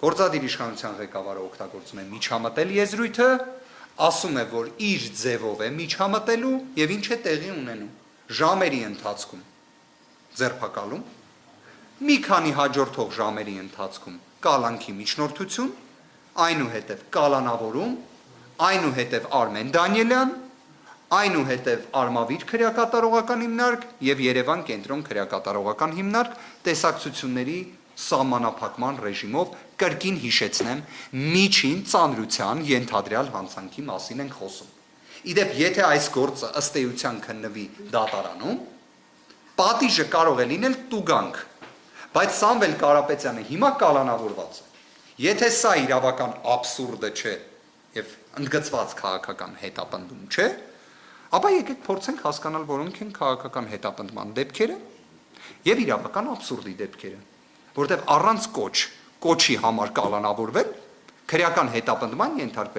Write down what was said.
Գործադիր իշխանության ղեկավարը օգտագործում է միջամտել եզրույթը, ասում է, որ իր ձևով է միջամտելու եւ ինչ է տեղի ունենում ժամերի ընթացքում ձերբակալում, մի քանի հաջորդող ժամերի ընթացքում կալանքի միջնորդություն, այնուհետև կալանավորում, այնուհետև Արմեն Դանիելյան, այնուհետև Արմավիր քրեակատարողական հիմնարկ եւ Երևան կենտրոն քրեակատարողական հիմնարկ տեսակցությունների սահմանափակման ռեժիմով կրկին հիշեցնեմ միջին ծանրության ենթադրյալ հանցանքի մասին ենք խոսում։ Իդեպ եթե այս գործը ըստ էության քննվի դատարանում, պատիժը կարող է լինել տուգանք, բայց Սամվել Կարապետյանը հիմա կալանավորված է։ Եթե սա իրավական աբսուրդը չէ եւ ընդգծված քաղաքական հետապնդում չէ, ապա եկեք փորձենք հասկանալ որոնք են քաղաքական հետապնդման դեպքերը եւ իրավական աբսուրդի դեպքերը, որտեղ առանց կոչի համար կալանավորվել, քրեական հետապնդման ենթարկվել